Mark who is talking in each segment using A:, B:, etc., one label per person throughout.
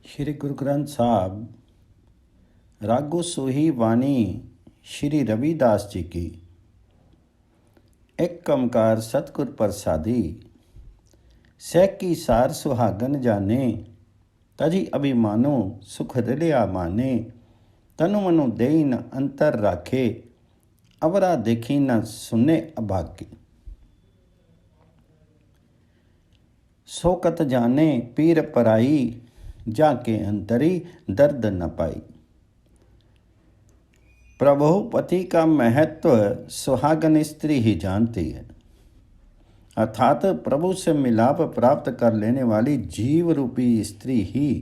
A: श्री गुरु ग्रंथ साहब रागो सोही वाणी श्री रविदास जी की। एक कमकार सतगुर प्रसादी सह की सार सुहागन जाने। तजी अभिमानो सुख रिलिया माने। तनु मनु देई न अंतर राखे। अवरा देखी न सुने अभागे। सोकत जाने पीर पराई। जाके अंतरी दर्द न पाई। प्रभु पति का महत्व सुहागन स्त्री ही जानती है, अर्थात प्रभु से मिलाप प्राप्त कर लेने वाली जीव रूपी स्त्री ही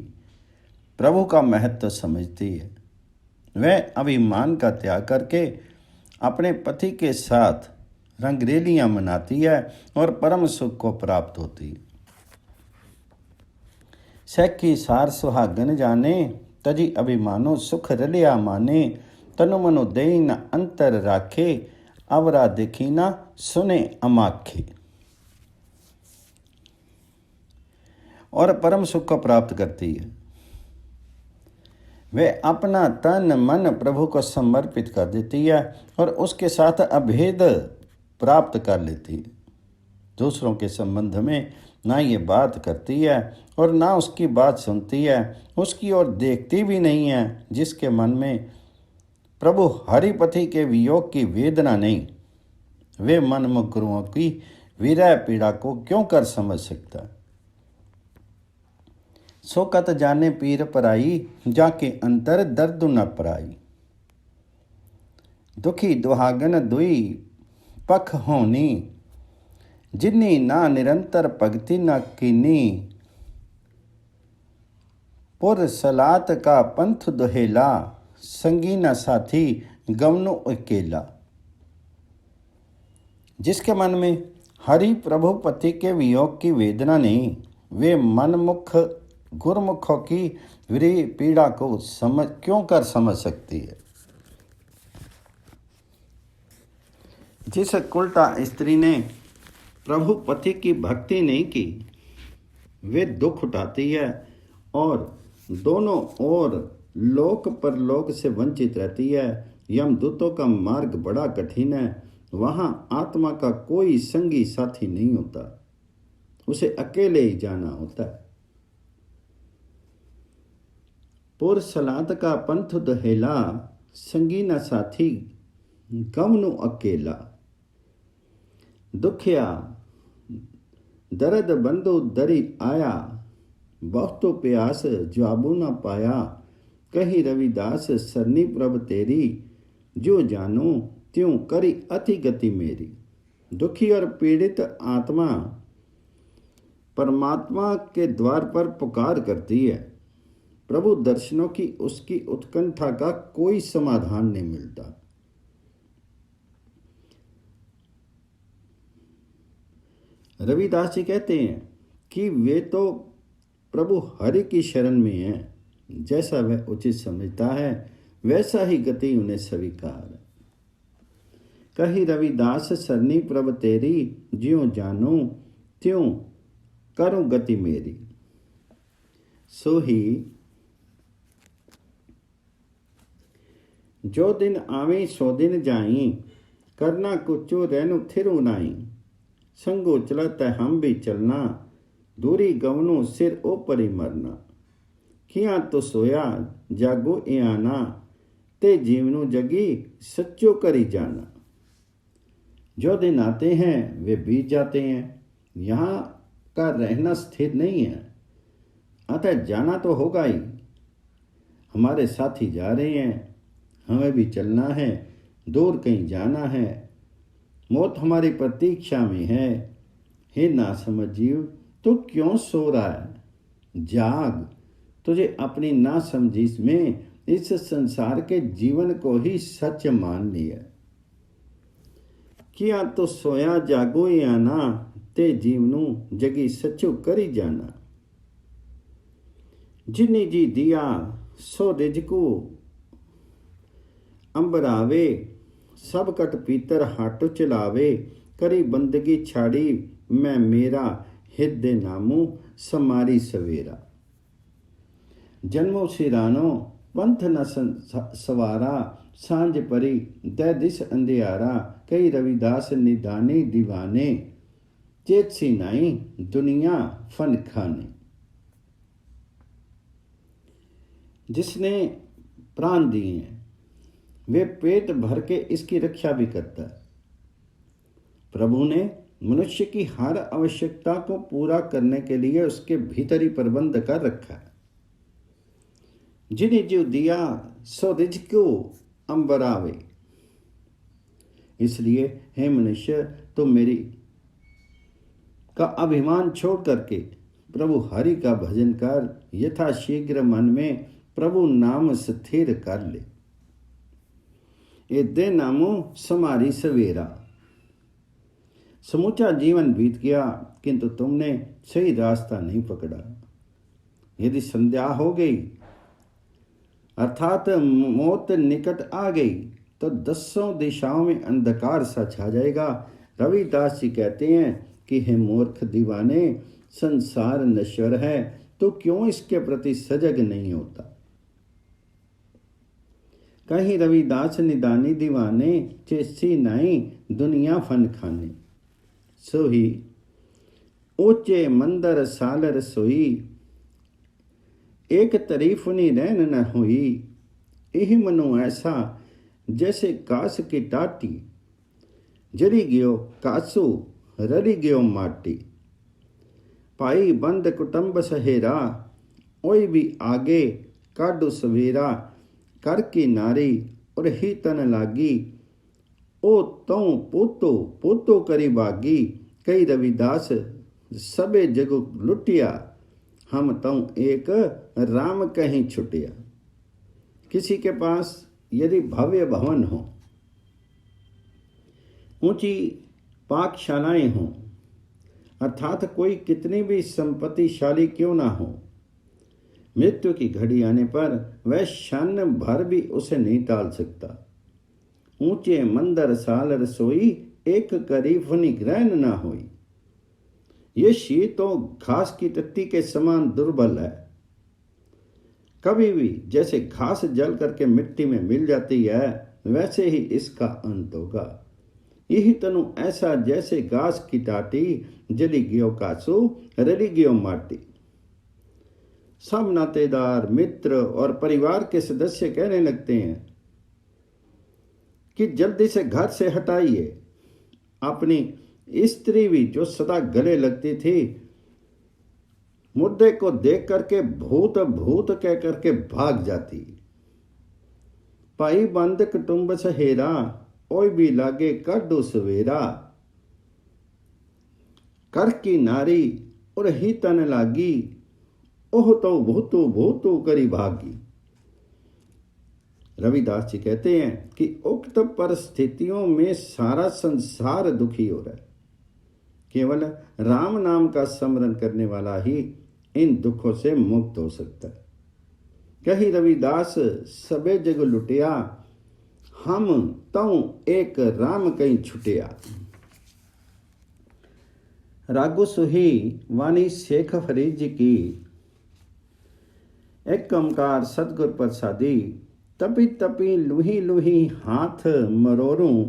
A: प्रभु का महत्व समझती है। वह अभिमान का त्याग करके अपने पति के साथ रंगरेलियां मनाती है और परम सुख को प्राप्त होती है। सखी सार सुहागन जाने। तजी अभिमानो सुख रलिया माने। तनु मनु देई न अंतर राखे। अवरा देखी न सुने अमाखे। और परम सुख को प्राप्त करती है। वह अपना तन मन प्रभु को समर्पित कर देती है और उसके साथ अभेद प्राप्त कर लेती है। दूसरों के संबंध में ना ये बात करती है और ना उसकी बात सुनती है, उसकी ओर देखती भी नहीं है। जिसके मन में प्रभु हरिपति के वियोग की वेदना नहीं, वे मन मुकुरों की विरह पीड़ा को क्यों कर समझ सकता। सोकत जाने पीर पराई। जाके अंतर दर्द न पराई। दुखी दुहागन दुई पख होनी। जिन्नी ना निरंतर भगति न कीनी। पुर सलात का पंथ दुहेला। संगी न साथी गवनु अकेला। जिसके मन में हरि प्रभु पति के वियोग की वेदना नहीं, वे मनमुख गुरमुखों की विरह पीड़ा को क्यों कर समझ सकती है। जिस कुलटा स्त्री ने प्रभु पति की भक्ति नहीं की, वे दुख उठाती है और दोनों ओर लोक परलोक से वंचित रहती है। यमदूतों का मार्ग बड़ा कठिन है। वहाँ आत्मा का कोई संगी साथी नहीं होता, उसे अकेले ही जाना होता है। पुर सलात का पंथ दुहेला। संगी न साथी गवनु अकेला। दुखिया दर्द बंधु दरी आया। बहुतो प्यास जवाबू न पाया। कही रविदास सरनी प्रभ तेरी। जो जानो त्यों करी अति गति मेरी। दुखी और पीड़ित आत्मा परमात्मा के द्वार पर पुकार करती है। प्रभु दर्शनों की उसकी उत्कंठा का कोई समाधान नहीं मिलता। रविदास जी कहते हैं कि वे तो प्रभु हरि की शरण में हैं। जैसा वह उचित समझता है वैसा ही गति उन्हें स्वीकार है। कही रविदास सरनी प्रभ तेरी। ज्यों जानो त्यों करूं गति मेरी। सो ही जो दिन आवे सो दिन जाई। करना कुचो रहनु थिरु नाई। संगो चलत हम भी चलना। दूरी गवनो सिर ओपरी मरना। किया तो सोया जागो आना। ते जीवनु जगी सच्चो करी जाना। जो दिन आते हैं वे बीत जाते हैं। यहाँ का रहना स्थिर नहीं है, अतः जाना तो होगा ही। हमारे साथी जा रहे हैं, हमें भी चलना है, दूर कहीं जाना है। मौत हमारी प्रतीक्षा में है। हे नासमझ जीव, तू क्यों सो रहा है? जाग। तुझे अपनी नासमझी में इस संसार के जीवन को ही सच मान लिया। किया तो सोया जागो आना। ते जीवनु जगी सचो करी जाना। जिन्नी जी दिया सो रिजको अंबरावे। सब कट पीतर हाटो चलावे। करी बंदगी छाड़ी मैं मेरा। हिरदे नामू समारी सवेरा। जन्मों सिरानो पंथ न सवारा, सांझ परी दै दिस अंधियारा, कई रविदास निदानी दीवाने, चेतसी नाई दुनिया फन खाने। जिसने प्राण दिए हैं वे पेट भर के इसकी रक्षा भी करता है। प्रभु ने मनुष्य की हर आवश्यकता को पूरा करने के लिए उसके भीतर ही प्रबंध कर रखा है। जिन्हें जो दिया सो रिझ को अंबर आवे। इसलिए हे मनुष्य, तुम मेरी का अभिमान छोड़ करके प्रभु हरि का भजन कर, यथाशीघ्र मन में प्रभु नाम स्थिर कर ले। ये दे नामो समारी सवेरा। समूचा जीवन बीत गया किंतु तुमने सही रास्ता नहीं पकड़ा। यदि संध्या हो गई अर्थात मौत निकट आ गई तो 10 दिशाओं में अंधकार सा छा जाएगा। रविदास जी कहते हैं कि हे मूर्ख दीवाने, संसार नश्वर है, तो क्यों इसके प्रति सजग नहीं होता। कहीं रविदास निदानी दीवाने, चेसी नाई दुनिया फन खाने। सोही ऊंचे मंदर सालर सोई, एक तारीफ नी रहन न हुई। यही मनो ऐसा जैसे कास की टाटी, जरी गयो कासू ररी गयो माटी। पाई बंद कुटुंब सहेरा, ओई भी आगे काडू सवेरा। कर की नारी और ही तन लागी, ओ तऊ पोतो पोतो करी बागी। कई रविदास सबे जगो लुटिया, हम तऊ एक राम कहीं छुटिया। किसी के पास यदि भव्य भवन हो, ऊंची पाकशालाएं हों, अर्थात कोई कितनी भी संपत्तिशाली क्यों ना हो, मृत्यु की घड़ी आने पर वह क्षण भर भी उसे नहीं टाल सकता। ऊंचे मंदर साल रसोई, एक करीफनी ग्रहण ना हुई। ये शीत तो घास की टट्टी के समान दुर्बल है। कभी भी जैसे घास जल करके मिट्टी में मिल जाती है, वैसे ही इसका अंत होगा। यही तनु ऐसा जैसे घास की टाटी, जली गियो कासू रली गियो माटी। सब नातेदार, मित्र और परिवार के सदस्य कहने लगते हैं कि जल्दी से घर से हटाइए। अपनी स्त्री भी जो सदा गले लगती थी, मुर्दे को देख करके भूत भूत कह करके भाग जाती। पाई बंद कुटुंब सहेरा, ओई भी लागे काडू सवेरा। कर की नारी और ही तन लागी, ओह तो भूतू भूतू करी भागी। रविदास जी कहते हैं कि उक्त परिस्थितियों में सारा संसार दुखी हो रहा है। केवल राम नाम का स्मरण करने वाला ही इन दुखों से मुक्त हो सकता है। कही रविदास सबे जग लुटिया, हम तऊ एक राम कहीं छुटिया। रागो सुही वाणी शेख फरीद जी की। एक ओंकार सतगुर प्रसादी, तपी तपी लुही लुही हाथ मरोरूं।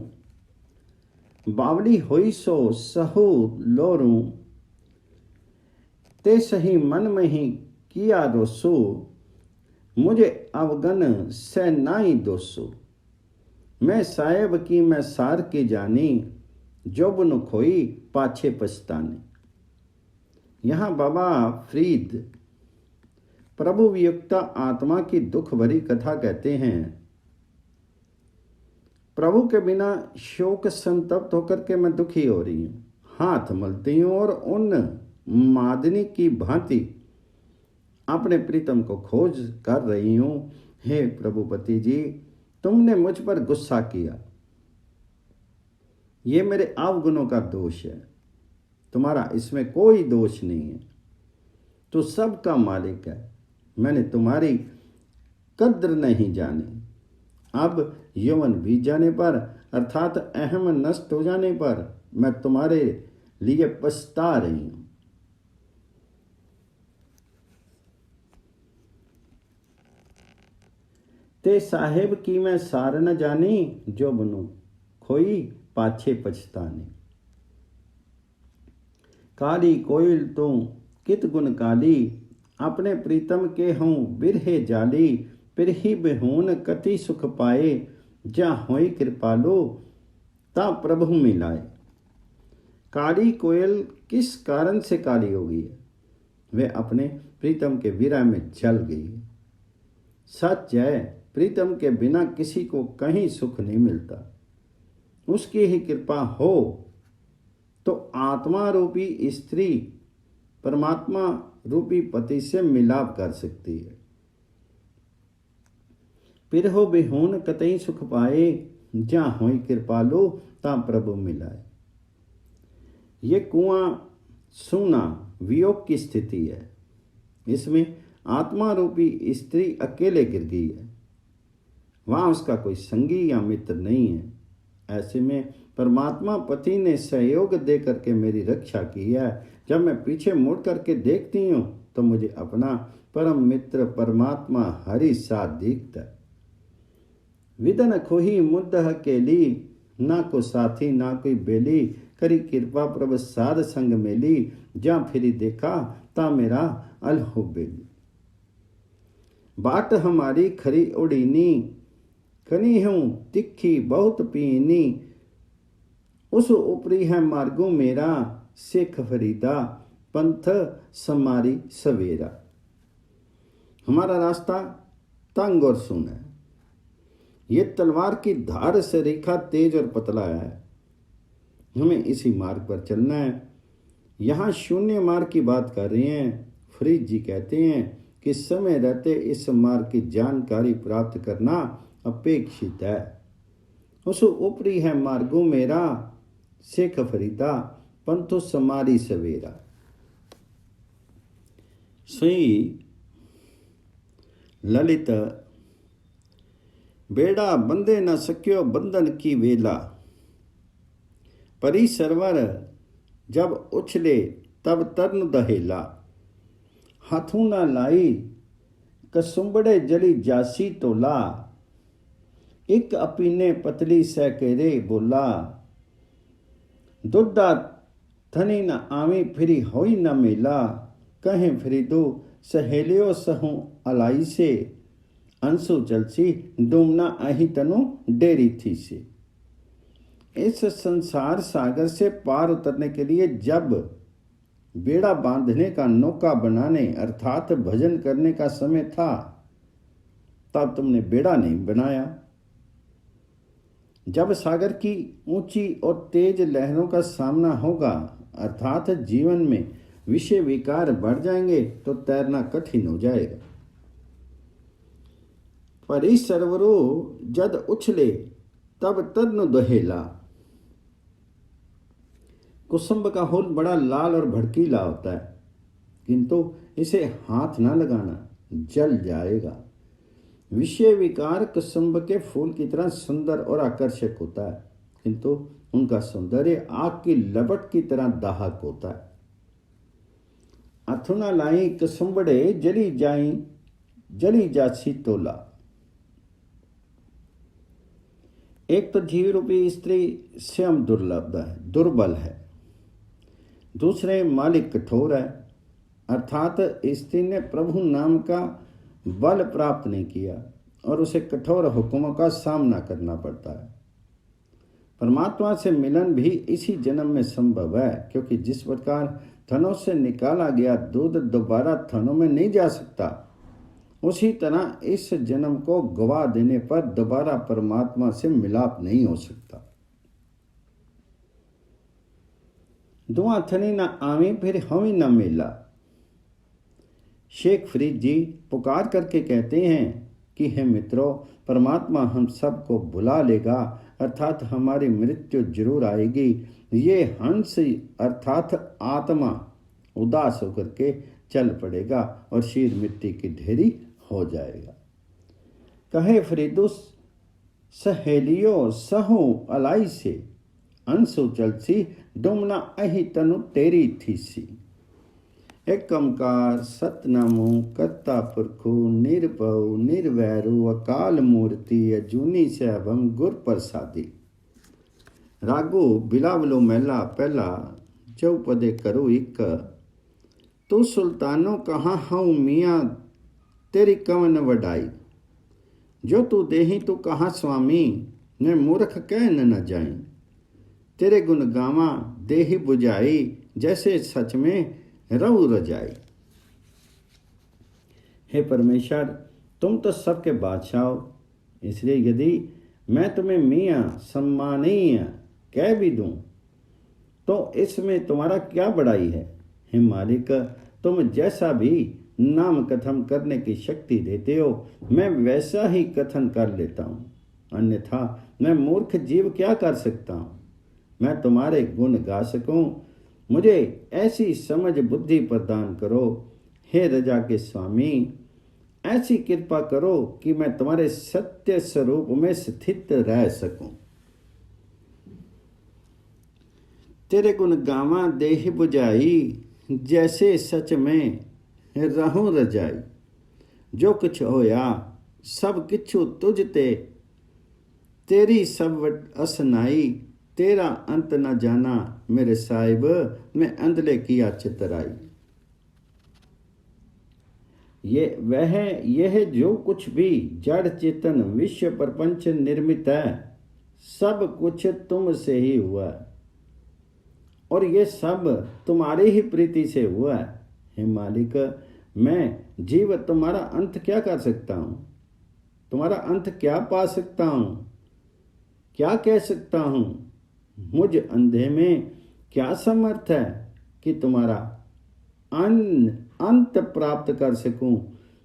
A: बावली होई सो सहु लोरूं, ते सही मन में ही किया रोसो। मुझे अवगन से नाई दोसो। मैं साहेब की मैं सार की जानी, जोबन खोई पाछे पछताने। यहाँ बाबा फरीद प्रभु वियुक्ता आत्मा की दुख भरी कथा कहते हैं। प्रभु के बिना शोक संतप्त होकर के मैं दुखी हो रही हूँ, हाथ मलती हूँ और उन मादनी की भांति अपने प्रीतम को खोज कर रही हूँ। हे प्रभुपति जी, तुमने मुझ पर गुस्सा किया, ये मेरे अवगुणों का दोष है, तुम्हारा इसमें कोई दोष नहीं है। तो सबका मालिक है, मैंने तुम्हारी कद्र नहीं जानी। अब यौवन बीत जाने पर अर्थात अहम नष्ट हो जाने पर मैं तुम्हारे लिए पछता रही हूं। ते साहेब की मैं सार न जानी, जो बनू खोई पाछे पछताने। काली कोयल तू कित गुण काली, अपने प्रीतम के हूँ बिरहे जाली। पिरही बिहून कति सुख पाए, जा होई कृपालु ता प्रभु मिलाए। काली कोयल किस कारण से काली हो गई है? वे अपने प्रीतम के विरह में जल गई है। सच है, प्रीतम के बिना किसी को कहीं सुख नहीं मिलता। उसकी ही कृपा हो तो आत्मा रूपी स्त्री परमात्मा रूपी पति से मिलाप कर सकती है। पिरहो बिहून कतई सुख पाए, जहाँ होई कृपालु ता प्रभु मिलाए। ये कुआं सूना वियोग की स्थिति है। इसमें आत्मा रूपी स्त्री अकेले गिर गई है। वहाँ उसका कोई संगी या मित्र नहीं है। ऐसे में परमात्मा पति ने सहयोग दे करके मेरी रक्षा की है। जब मैं पीछे मुड़ करके देखती हूँ तो मुझे अपना परम मित्र परमात्मा हरि साथ दिखता है। विदन खोही मुद्दह केली, ना को साथी ना कोई बेली। करी कृपा प्रभ साध संग मेली, जा फिरी देखा ता मेरा अलहो बेली। बाट हमारी खरी उड़ीनी, कनी हूँ तिखी बहुत पीनी। उस ऊपरी है मार्गो मेरा, सिख फरीदा पंथ समारी सवेरा। हमारा रास्ता तंग और सुन है। ये तलवार की धार से रेखा तेज और पतला है। हमें इसी मार्ग पर चलना है। यहाँ शून्य मार्ग की बात कर रहे हैं। फरीद जी कहते हैं कि समय रहते इस मार्ग की जानकारी प्राप्त करना अपेक्षित है। उस ऊपरी है मार्गो मेरा, शेख फरीदा पंथो समारी सवेरा। सुई ललित बेड़ा बंदे न सक्यो बंधन की वेला। परी सरवर जब उछले तब तरन दहेला। हाथों न लाई कसुंबड़े जली जासी तोला। एक अपीने पतली सह केरे बोला। दुड्डा थनी न आवी फिरी होई न मेला। कहें फिरी दो सहेलियो सहूं अलाई से। अंसु चलसी डूमना अही तनु डेरी थी से। इस संसार सागर से पार उतरने के लिए जब बेड़ा बांधने का नौका बनाने अर्थात भजन करने का समय था, तब तुमने बेड़ा नहीं बनाया। जब सागर की ऊंची और तेज लहरों का सामना होगा अर्थात जीवन में विषय विकार बढ़ जाएंगे तो तैरना कठिन हो जाएगा। परी सरवरो जद उछले तब तरन दहेला। कुसुम्ब का फूल बड़ा लाल और भड़कीला होता है, किंतु इसे हाथ ना लगाना, जल जाएगा। विषय विकार कुसुम्ब के फूल की तरह सुंदर और आकर्षक होता है, किंतु उनका सौंदर्य आग की लपट की तरह दाहक होता है। अथुना लाई कुसुम्बड़े जली जासी तोला। एक तो जीव रूपी स्त्री स्वयं दुर्बल है। दूसरे मालिक कठोर है, अर्थात स्त्री ने प्रभु नाम का बल प्राप्त नहीं किया और उसे कठोर हुक्मों का सामना करना पड़ता है। परमात्मा से मिलन भी इसी जन्म में संभव है, क्योंकि जिस प्रकार थनों से निकाला गया दूध दोबारा थनों में नहीं जा सकता, उसी तरह इस जन्म को गवा देने पर दोबारा परमात्मा से मिलाप नहीं हो सकता। दुआ थनी न आवी फिर हवी न मिला। शेख फरीद जी पुकार करके कहते हैं कि हे मित्रों, परमात्मा हम सबको बुला लेगा, अर्थात हमारी मृत्यु जरूर आएगी। ये हंस अर्थात आत्मा उदास होकर के चल पड़ेगा और शीर मिट्टी की ढेरी हो जाएगा। कहे फरीदुस सहेलियो सहु अलाई से। अंसु चलसी डुमना अही तनु तेरी थी सी। एक ओंकार सतनामो करता पुरखो निरभउ निर्वैरो अकाल मूर्ति अजूनी सैभम गुर प्रसादी। रागो बिलावलो महला पहला चौपदे करो एक। तू सुल्तानो कहाँ हूँ मियाँ तेरी कवन वडाई। जो तू देही तू कहाँ स्वामी ने मूर्ख कह न जाई। तेरे गुण गावा देही बुझाई जैसे सच में रहु रजाई। हे परमेश्वर तुम तो सबके बादशाह हो, इसलिए यदि मैं तुम्हें मियाँ सम्मानीय कह भी दूं तो इसमें तुम्हारा क्या बड़ाई है। हे मालिक तुम जैसा भी नाम कथन करने की शक्ति देते हो मैं वैसा ही कथन कर लेता हूँ, अन्यथा मैं मूर्ख जीव क्या कर सकता हूँ। मैं तुम्हारे गुण गा सकूं, मुझे ऐसी समझ बुद्धि प्रदान करो। हे रजा के स्वामी ऐसी कृपा करो कि मैं तुम्हारे सत्य स्वरूप में स्थित रह सकूं। तेरे गुण गावा देह बुझाई जैसे सच में रहूं रजाई। जो कुछ होया सब किछु तुझ ते तेरी सब असनाई। तेरा अंत न जाना मेरे साहिब मैं अंधले किया चितराई। यह जो कुछ भी जड़ चेतन विश्व प्रपंच निर्मित है सब कुछ तुमसे ही हुआ है और ये सब तुम्हारी ही प्रीति से हुआ है। हे मालिक मैं जीव तुम्हारा अंत क्या कर सकता हूँ, तुम्हारा अंत क्या पा सकता हूँ, क्या कह सकता हूँ। मुझ अंधे में क्या समर्थ है कि तुम्हारा अंत प्राप्त कर सकूं।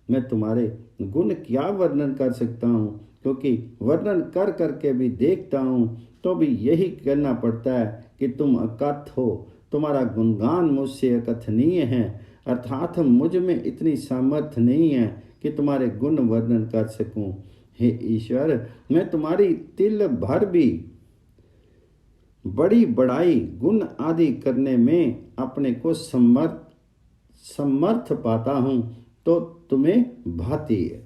A: मैं तुम्हारे गुण क्या वर्णन कर सकता हूँ, क्योंकि वर्णन कर करके भी देखता हूँ तो भी यही कहना पड़ता है कि तुम अकथ हो। तुम्हारा गुणगान मुझसे अकथनीय है, अर्थात मुझ में इतनी सामर्थ्य नहीं है कि तुम्हारे गुण वर्णन कर सकूं। हे ईश्वर मैं तुम्हारी तिल भर भी बड़ी बड़ाई गुण आदि करने में अपने को समर्थ पाता हूं तो तुम्हें भाती है।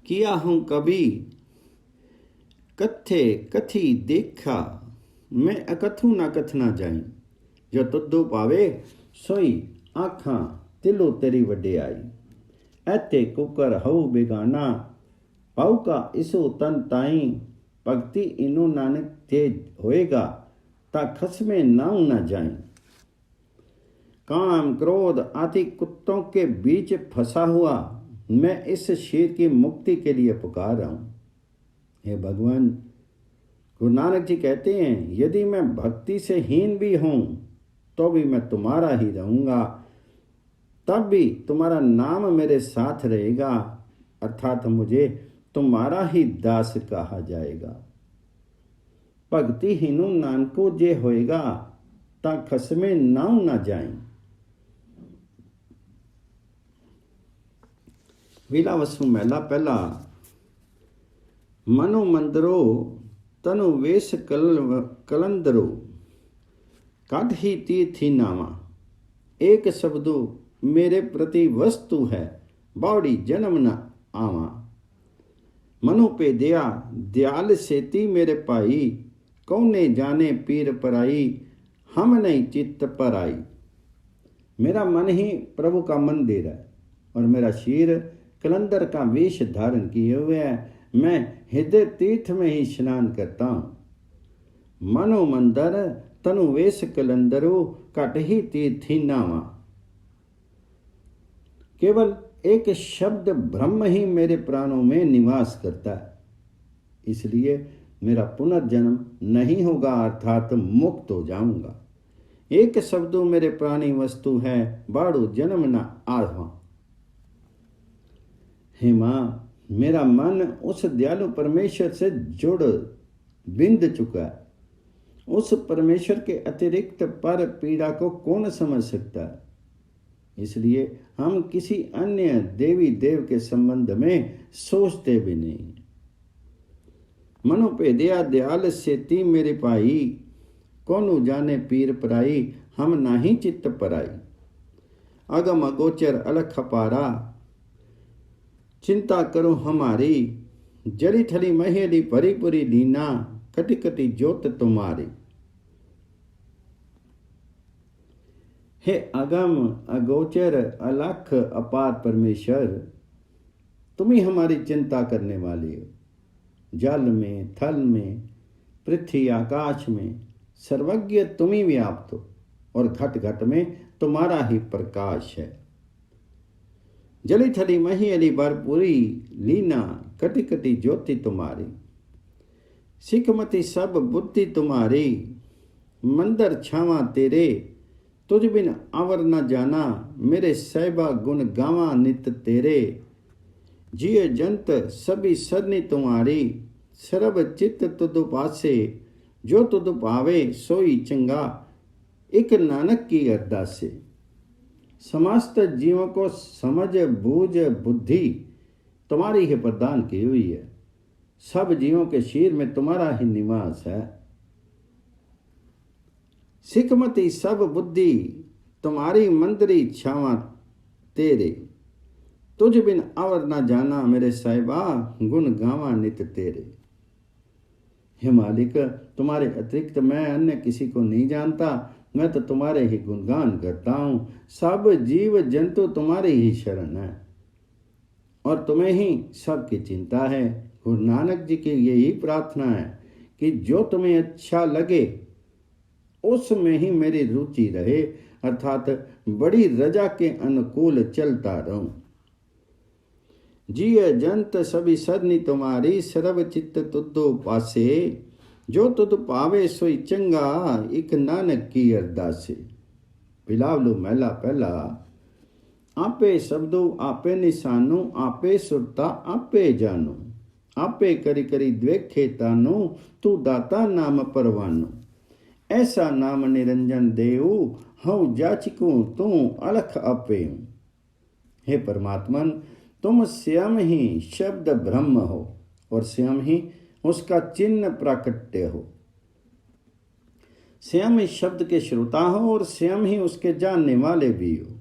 A: किया हूं कभी कथे कथी देखा मैं अकथू न कथना जाई। जो तुद्धू पावे सोई आखा तिलो तेरी वड्डे आई। ऐते कुकर हऊ बेगाना पाऊ का इसो तन ताई। भक्ति इनो नानक तेज होएगा ता खसमे नाव न जाए। काम क्रोध आदि कुत्तों के बीच फंसा हुआ मैं इस शेर की मुक्ति के लिए पुकार रहा हूं। हे भगवान गुरु नानक जी कहते हैं यदि मैं भक्ति से हीन भी हूं तो भी मैं तुम्हारा ही रहूंगा, तब भी तुम्हारा नाम मेरे साथ रहेगा, अर्थात मुझे तुम्हारा ही दास कहा जाएगा। भक्तिहीनो नानको जे होएगा ता खसमे नाव ना जाए। विलावसु महला पहला। मनो मंदरो तनु वेश कलंदरो काट ही तीर्थी नावा। एक शब्दो मेरे प्रति वस्तु है बावड़ी जन्म न आवा। मनो पे दया दयाल सेती मेरे पाई। कौने जाने पीर पराई हम नहीं चित्त पर आई। मेरा मन ही प्रभु का मंदिर है और मेरा शीर कलंदर का वेश धारण किए हुए है। मैं हृदय तीर्थ में ही स्नान करता हूँ। मनो मंदर तनु वेश कलंदरो कट ही तीर्थी नावा। केवल एक शब्द ब्रह्म ही मेरे प्राणों में निवास करता है, इसलिए मेरा पुनर्जन्म नहीं होगा, अर्थात मुक्त हो जाऊंगा। एक शब्दों मेरे प्राणी वस्तु है बाड़ो जन्म न आवा। हे मां मेरा मन उस दयालु परमेश्वर से जुड़ बिंद चुका है। उस परमेश्वर के अतिरिक्त पर पीड़ा को कौन समझ सकता है, इसलिए हम किसी अन्य देवी देव के संबंध में सोचते भी नहीं। मनो पे दया दयाल सेती मेरे पाई। कौनु जाने पीर पराई हम नाही चित्त पराई। अगम अगोचर अलख अपारा, चिंता करो हमारी। जली थली महेली भरी पुरी लीना, कटी कटी ज्योत तुम्हारी। हे अगम अगोचर अलख अपार परमेश्वर, तुम ही हमारी चिंता करने वाले हो। जल में, थल में, पृथ्वी आकाश में सर्वज्ञ तुम ही व्याप्त हो, और घट घट में तुम्हारा ही प्रकाश है। जली थली मही अली भरपूरी लीना, कटी कटी ज्योति तुम्हारी। सिखमती सब बुद्धि तुम्हारी, मंदर छावा तेरे। तुझ बिन अवर न जाना, मेरे सहबा गुण गावा नित तेरे। जिय जंत सभी सरनी तुम्हारी, सरब चित्त तुद पासे। जो तुद पावे सोई चंगा, एक नानक की अरदासे। समस्त जीवों को समझ बूझ बुद्धि तुम्हारी ही प्रदान की हुई है। सब जीवों के शीर में तुम्हारा ही निवास है। सिखमती सब बुद्धि तुम्हारी, मंदरी छावा तेरे। तुझ बिन अवर न जाना, मेरे साहिबा गुण गावा नित तेरे। हे मालिक, तुम्हारे अतिरिक्त मैं अन्य किसी को नहीं जानता। मैं तो तुम्हारे ही गुणगान करता हूँ। सब जीव जंतु तुम्हारी ही शरण है, और तुम्हें ही सबकी चिंता है। गुरु नानक जी की यही प्रार्थना है कि जो तुम्हें अच्छा लगे उसमें ही मेरी रुचि रहे, अर्थात बड़ी रजा के अनुकूल चलता रहूं। जिय जंत सभी सरनी तुम्हारी, सर्व चित्त तुदो पासे। जो तुद पावे सोई चंगा, एक नानक की अरदासे। बिलावलू महला पहला। आपे शब्दो आपे निशानो, आपे सुरता आपे जानो। आपे करी करी द्वेखे तानो, तू दाता नाम परवानो। ऐसा नाम निरंजन देव, हूँ जाचिको तू अलख आपे। हे परमात्मन, तुम स्वयं ही शब्द ब्रह्म हो, और स्वयं ही उसका चिन्ह प्राकट्य हो। स्वयं ही शब्द के श्रोता हो, और स्वयं ही उसके जानने वाले भी हो।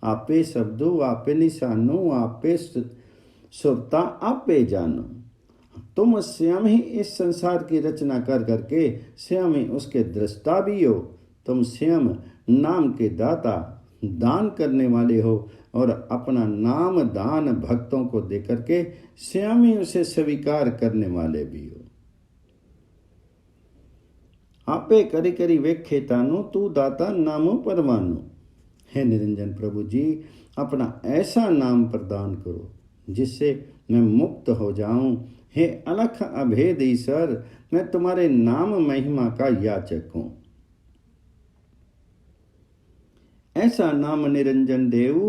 A: आपे शब्दो आपे निशानो, आपे सुरता आपे जानो। तुम स्वयं ही इस संसार की रचना कर करके स्वयं ही उसके दृष्टा भी हो। तुम स्वयं नाम के दाता, दान करने वाले हो, और अपना नाम दान भक्तों को देकर के स्वयं ही उसे स्वीकार करने वाले भी हो। आपे करी करी वेखे तानो, तू दाता नामो परवानो। हे निरंजन प्रभु जी, अपना ऐसा नाम प्रदान करो जिससे मैं मुक्त हो जाऊं। हे अलख अभेद ईश्वर, मैं तुम्हारे नाम महिमा का याचक हूं। ऐसा नाम निरंजन देव,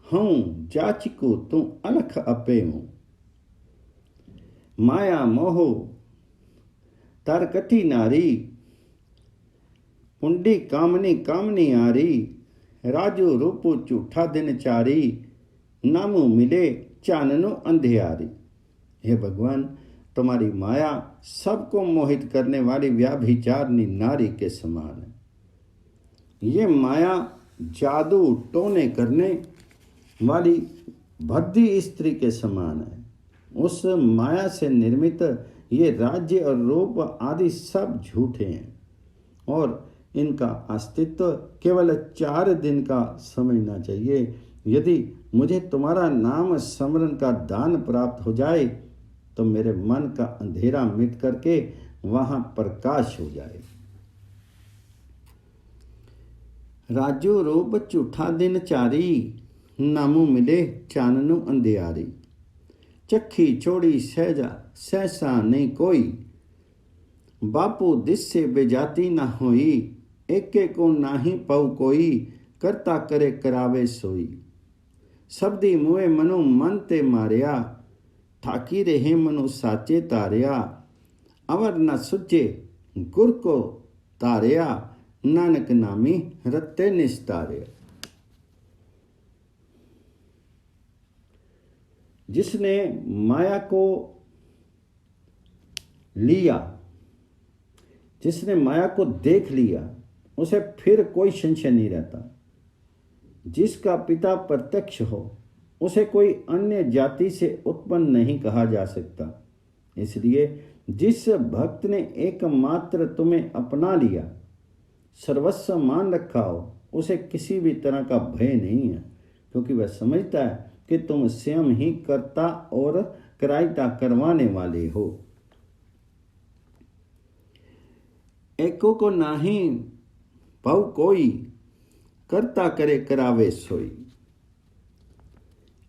A: हूँ जाचिको तू अलख अपे हूँ। माया मोह तरकटी नारी, पुंडी कामनी कामनी आरी। राजू रूपो झूठा दिन चारी, नामो मिले चाननो अंधियारी। हे भगवान, तुम्हारी माया सबको मोहित करने वाली व्याभिचारनी नारी के समान है। ये माया जादू टोने करने वाली भद्दी स्त्री के समान है। उस माया से निर्मित ये राज्य और रूप आदि सब झूठे हैं, और इनका अस्तित्व केवल 4 दिन का समझना चाहिए। यदि मुझे तुम्हारा नाम स्मरण का दान प्राप्त हो जाए तो मेरे मन का अंधेरा मिट करके वहां प्रकाश हो जाए। राजो रूप झूठा दिन चारी, नामो मिले चाननो अंधियारी। चखी छोड़ी सहजा सहसा नहीं कोई, बापू दिस से बेजाती ना होई। एके को नाही पऊ कोई, करता करे करावे सोई। सबदी मुए मनो मन ते मारिया, ठाकी रहे मनो साचे तारिया। अवर न सुचे गुर को तारिया, नानक नामी रत्ते निस्तारिया। जिसने माया को लिया, जिसने माया को देख लिया, उसे फिर कोई संशय नहीं रहता। जिसका पिता प्रत्यक्ष हो उसे कोई अन्य जाति से उत्पन्न नहीं कहा जा सकता। इसलिए जिस भक्त ने एकमात्र तुम्हें अपना लिया, सर्वस्व मान रखा हो, उसे किसी भी तरह का भय नहीं है, क्योंकि वह समझता है कि तुम स्वयं ही कर्ता और करायता करवाने वाले हो। एको को नाही पाऊ कोई, करता करे करावे सोई।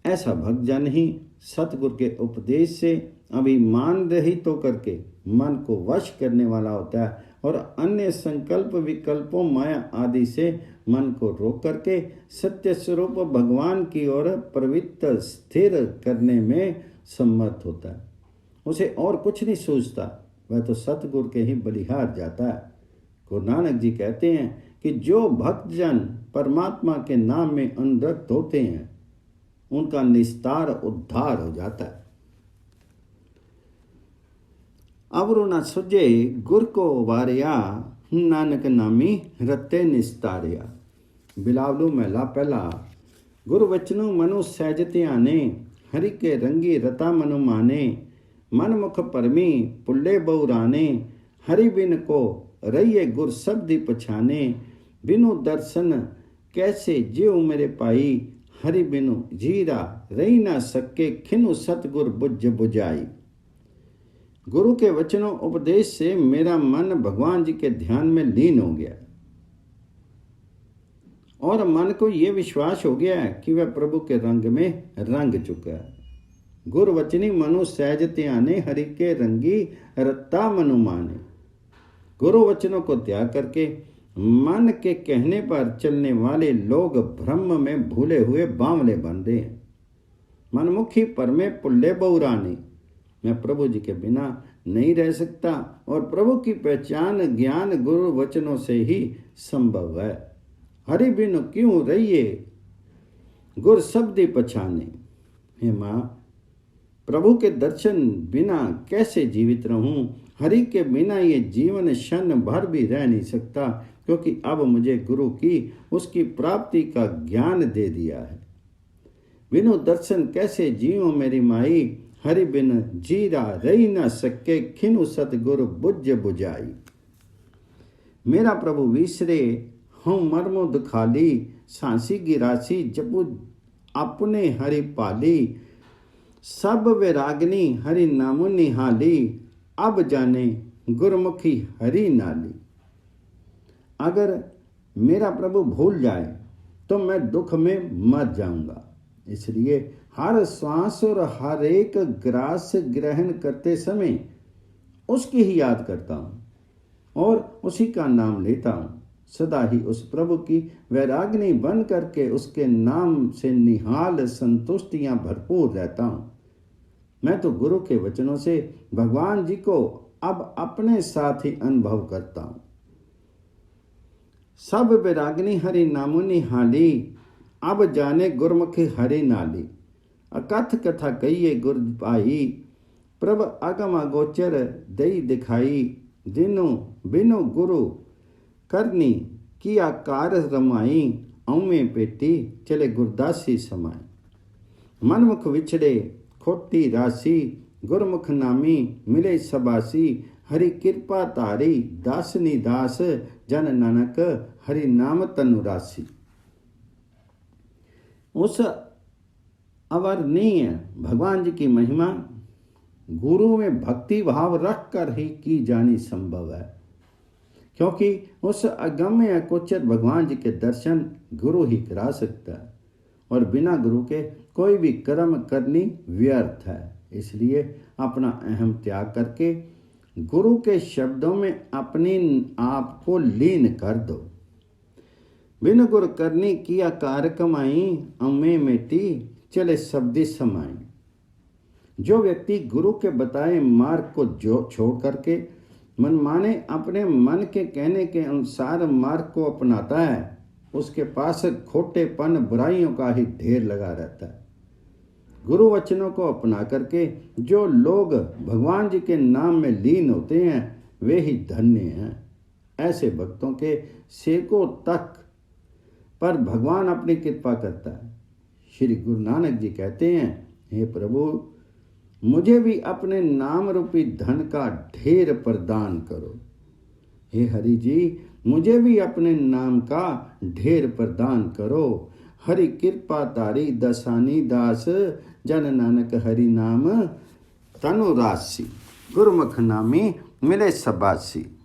A: ऐसा भक्त जन ही सतगुरु के उपदेश से अभिमान रहित होकर के मन को वश करने वाला होता है और अन्य संकल्प विकल्पों माया आदि से मन को रोक करके सत्य स्वरूप भगवान की ओर प्रवृत्त स्थिर करने में समर्थ होता है। उसे और कुछ नहीं सूझता, वह तो सतगुरु के ही बलिहार जाता है। गुरु नानक जी कहते हैं कि जो भक्तजन परमात्मा के नाम में अनुरक्त होते हैं उनका निस्तार उद्धार हो जाता है। अवरु न सुझे गुर को वारिया, नानक नामी रते निस्तारिया। बिलावलू महला पहला। गुरु वचनु मनु सहज ध्याने, हरि के रंगी रता मनु माने। मन मुख परमी पुल्ले बहुराने, हरि बिन को रहिए गुर शब्द पछाने। बिनु दर्शन कैसे जीव मेरे पाई, हरि बिनु जीरा रही ना सके खिनु सतगुर बुझ बुझाई। गुरु के वचनों उपदेश से मेरा मन भगवान जी के ध्यान में लीन हो गया और मन को यह विश्वास हो गया है कि वह प्रभु के रंग में रंग चुका है। गुरु वचनी मनु सहज ध्याने, हरि के रंगी रत्ता मनु माने। गुरु वचनों को त्याग करके मन के कहने पर चलने वाले लोग ब्रह्म में भूले हुए बावले बन रहे हैं। मनमुखी पर में पुल्ले बहुरानी, मैं प्रभु जी के बिना नहीं रह सकता और प्रभु की पहचान ज्ञान गुरु वचनों से ही संभव है। हरि बिनु क्यों रहिए गुर शब्द पछाने। हे माँ, प्रभु के दर्शन बिना कैसे जीवित रहूं। हरि के बिना ये जीवन क्षण भर भी रह नहीं सकता, क्योंकि अब मुझे गुरु की उसकी प्राप्ति का ज्ञान दे दिया है। बिनु दर्शन कैसे जीवो मेरी माई, हरि बिन जीरा रही न सके खिनु सतगुरु बुझ बुझाई। मेरा प्रभु विसरे हम मर्मो दुखाली, सांसी गिरासी जपु अपने हरि पाली। सब वैरागनी हरि नामो निहाली, अब जाने गुरमुखी हरि नाली। अगर मेरा प्रभु भूल जाए तो मैं दुख में मर जाऊंगा। इसलिए हर श्वास और हर एक ग्रास ग्रहण करते समय उसकी ही याद करता हूँ और उसी का नाम लेता हूँ। सदा ही उस प्रभु की वैराग्नि बन करके उसके नाम से निहाल संतुष्टियां भरपूर रहता हूँ। मैं तो गुरु के वचनों से भगवान जी को अब अपने साथ ही अनुभव करता हूँ। सब वैराग्नि हरि नामो निहाली, अब जाने गुरमुखी हरि नाली। अकथ कथा कहिए गुर पाई, प्रभ अगम अगोचर दई दिखाई। दिनो बिनो गुरु करनी किया कार रमाई, औमे पेटी चले गुरदासी समाई। मनमुख विछड़े खोटी राशि, गुरमुख नामी मिले सबासी। हरि कृपा तारी दासनी दास, जन नानक हरि नाम तनु राशि। उस अवर्णनीय भगवान जी की महिमा गुरु में भक्ति भाव रख कर ही की जानी संभव है, क्योंकि उस अगम्य अगोचर भगवान जी के दर्शन गुरु ही करा सकता है और बिना गुरु के कोई भी कर्म करनी व्यर्थ है। इसलिए अपना अहम त्याग करके गुरु के शब्दों में अपने आप को लीन कर दो। बिन गुर करनी किया कार कमाई, अम्मे मेटी चले शब्दी समाई। जो व्यक्ति गुरु के बताए मार्ग को जो छोड़ करके मनमाने अपने मन के कहने के अनुसार मार्ग को अपनाता है, उसके पास खोटेपन बुराइयों का ही ढेर लगा रहता है। गुरु वचनों को अपना करके जो लोग भगवान जी के नाम में लीन होते हैं वे ही धन्य हैं। ऐसे भक्तों के सैकड़ों तक पर भगवान अपनी कृपा करता है। श्री गुरु नानक जी कहते हैं, हे प्रभु, मुझे भी अपने नाम रूपी धन का ढेर प्रदान करो। हे हरि जी, मुझे भी अपने नाम का ढेर प्रदान करो। हरि कृपा तारी दसानी दास, जन नानक हरि नाम तनु राशि। गुरुमुख नामी मिले सबासी।